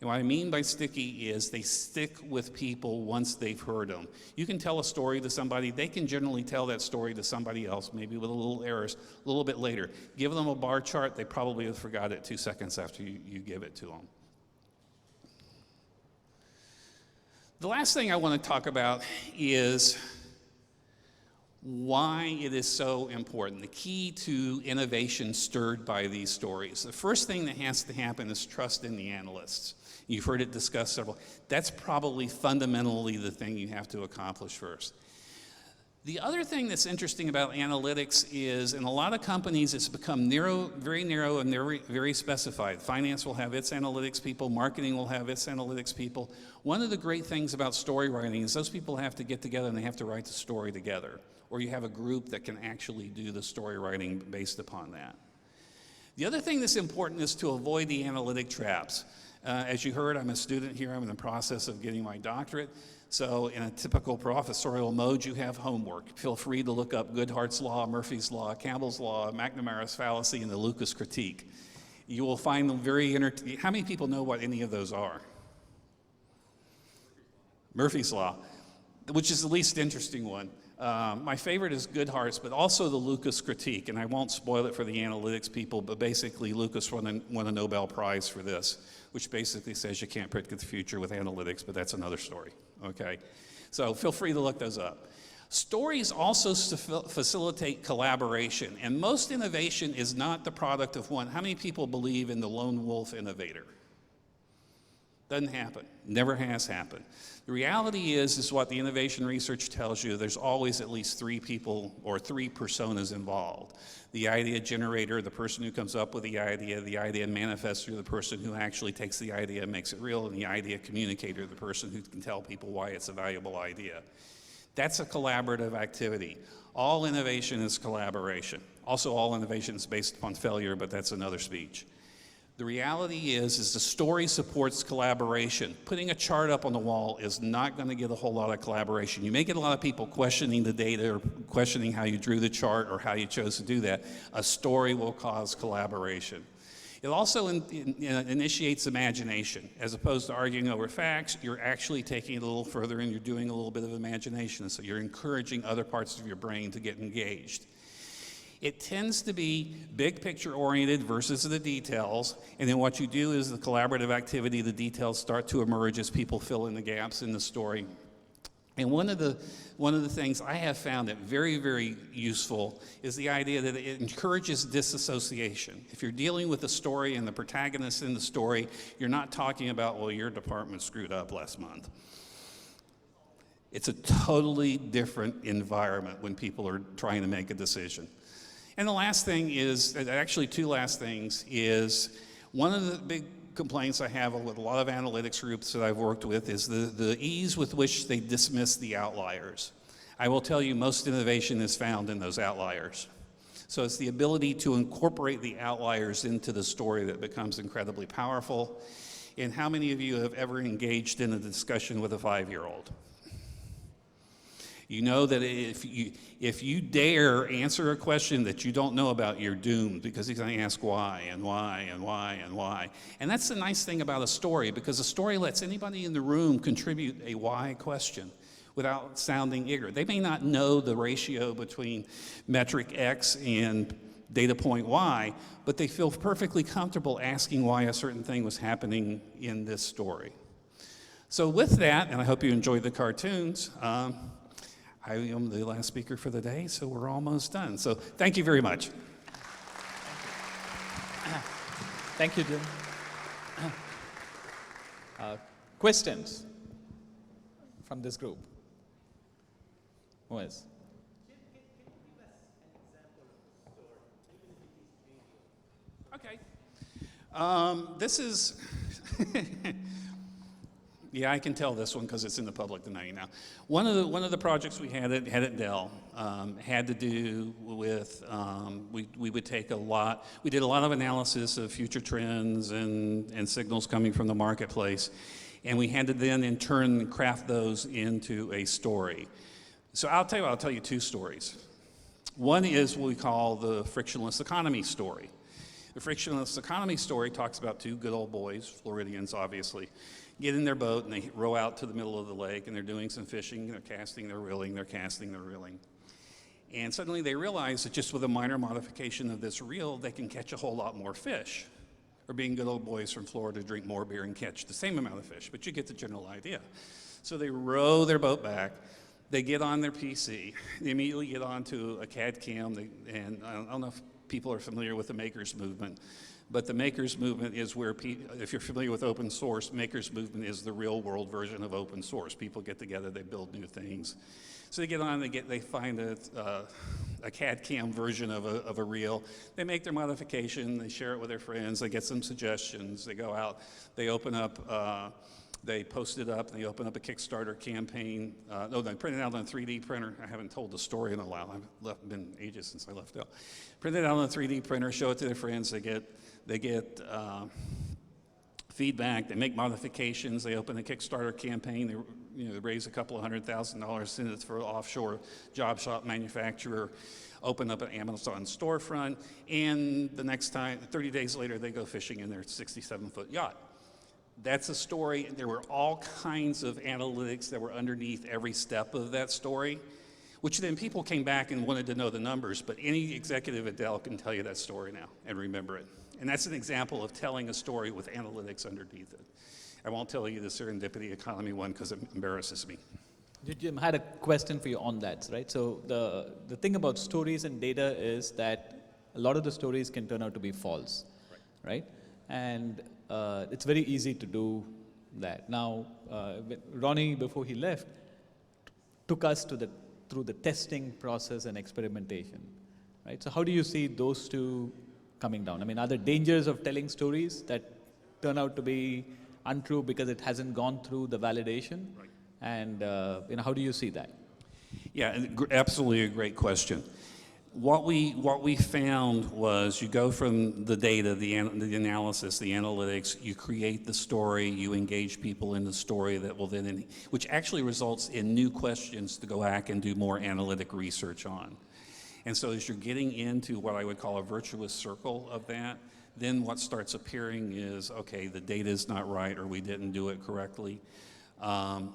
And what I mean by sticky is they stick with people once they've heard them. You can tell a story to somebody, they can generally tell that story to somebody else, maybe with a little errors, a little bit later. Give them a bar chart, they probably have forgot it 2 seconds after you give it to them. The last thing I want to talk about is why it is so important, the key to innovation stirred by these stories. The first thing that has to happen is trust in the analysts. You've heard it discussed several. That's probably fundamentally the thing you have to accomplish first. The other thing that's interesting about analytics is, in a lot of companies, it's become very narrow and very specified. Finance will have its analytics people, marketing will have its analytics people. One of the great things about story writing is those people have to get together and they have to write the story together, or you have a group that can actually do the story writing based upon that. The other thing that's important is to avoid the analytic traps. As you heard, I'm a student here. I'm in the process of getting my doctorate. So in a typical professorial mode, you have homework. Feel free to look up Goodhart's Law, Murphy's Law, Campbell's Law, McNamara's Fallacy, and the Lucas Critique. You will find them very entertaining. How many people know what any of those are? Murphy's Law, which is the least interesting one. My favorite is Goodhart's, but also the Lucas Critique, and I won't spoil it for the analytics people, but basically Lucas won a Nobel Prize for this, which basically says you can't predict the future with analytics, but that's another story, okay? So feel free to look those up. Stories also facilitate collaboration, and most innovation is not the product of one. How many people believe in the lone wolf innovator? Doesn't happen, never has happened. The reality is what the innovation research tells you, there's always at least 3 people or 3 personas involved. The idea generator, the person who comes up with the idea manifestor, the person who actually takes the idea and makes it real, and the idea communicator, the person who can tell people why it's a valuable idea. That's a collaborative activity. All innovation is collaboration. Also, all innovation is based upon failure, but that's another speech. The reality is the story supports collaboration. Putting a chart up on the wall is not going to get a whole lot of collaboration. You may get a lot of people questioning the data or questioning how you drew the chart or how you chose to do that. A story will cause collaboration. It also initiates imagination. As opposed to arguing over facts, you're actually taking it a little further and you're doing a little bit of imagination. So you're encouraging other parts of your brain to get engaged. It tends to be big picture oriented versus the details, and then what you do is the collaborative activity, the details start to emerge as people fill in the gaps in the story. And one of the things I have found that very, very useful is the idea that it encourages disassociation. If you're dealing with a story and the protagonist in the story, you're not talking about, well, your department screwed up last month. It's a totally different environment when people are trying to make a decision. And the last thing is, actually two last things, is one of the big complaints I have with a lot of analytics groups that I've worked with is the ease with which they dismiss the outliers. I will tell you, most innovation is found in those outliers. So it's the ability to incorporate the outliers into the story that becomes incredibly powerful. And how many of you have ever engaged in a discussion with a 5-year-old? You know that if you dare answer a question that you don't know about, you're doomed, because he's going to ask why and why and why and why. And that's the nice thing about a story, because a story lets anybody in the room contribute a why question without sounding ignorant. They may not know the ratio between metric X and data point Y, but they feel perfectly comfortable asking why a certain thing was happening in this story. So with that, and I hope you enjoyed the cartoons, I am the last speaker for the day, so we're almost done. So thank you very much. Thank you, Jim. Questions from this group? Who is? Okay. This is, yeah, I can tell this one because it's in the public domain now. One of the projects we had at Dell had to do with, we would take we did a lot of analysis of future trends and signals coming from the marketplace, and we had to then in turn craft those into a story. So I'll tell you two stories. One is what we call the frictionless economy story. The frictionless economy story talks about two good old boys, Floridians obviously, get in their boat and they row out to the middle of the lake and they're doing some fishing, they're casting, they're reeling, they're casting, they're reeling. And suddenly they realize that just with a minor modification of this reel, they can catch a whole lot more fish. Or being good old boys from Florida, drink more beer and catch the same amount of fish, but you get the general idea. So they row their boat back, they get on their PC, they immediately get onto a CAD cam, and I don't know if people are familiar with the makers movement, but the makers movement is where, if you're familiar with open source, makers movement is the real world version of open source. People get together, they build new things. So they get on, they find a CAD cam version of a reel. They make their modification, they share it with their friends, they get some suggestions, they go out, they open up, they post it up, and they open up a Kickstarter campaign. They print it out on a 3D printer. I haven't told the story in a while. I've been ages since I left out. Print it out on a 3D printer, show it to their friends. They get feedback. They make modifications. They open a Kickstarter campaign. They raise a couple of $100,000, send it for an offshore job shop manufacturer, open up an Amazon storefront, and the next time, 30 days later, they go fishing in their 67-foot yacht. That's a story. There were all kinds of analytics that were underneath every step of that story, which then people came back and wanted to know the numbers, but any executive at Dell can tell you that story now and remember it. And that's an example of telling a story with analytics underneath it. I won't tell you the serendipity economy one because it embarrasses me. Jim, I had a question for you on that, right? So the thing about stories and data is that a lot of the stories can turn out to be false, right? And it's very easy to do that. Now, Ronnie, before he left, took us through the testing process and experimentation, right? So how do you see those two coming down? I mean, are there dangers of telling stories that turn out to be untrue because it hasn't gone through the validation? Right. And how do you see that? Yeah, absolutely a great question. What we found was you go from the data, the analysis, the analytics, you create the story, you engage people in the story that will then, which actually results in new questions to go back and do more analytic research on. And so as you're getting into what I would call a virtuous circle of that, then what starts appearing is, okay, the data is not right or we didn't do it correctly.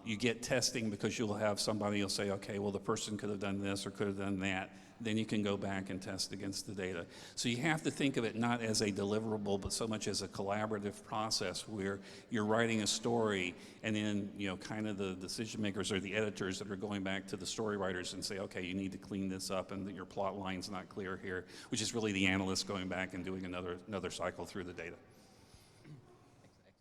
You get testing because you'll have somebody who'll say, okay, well, the person could have done this or could have done that. Then you can go back and test against the data. So you have to think of it not as a deliverable, but so much as a collaborative process where you're writing a story, and then, you know, kind of the decision makers or the editors that are going back to the story writers and say, okay, you need to clean this up, and that your plot line's not clear here, which is really the analyst going back and doing another cycle through the data.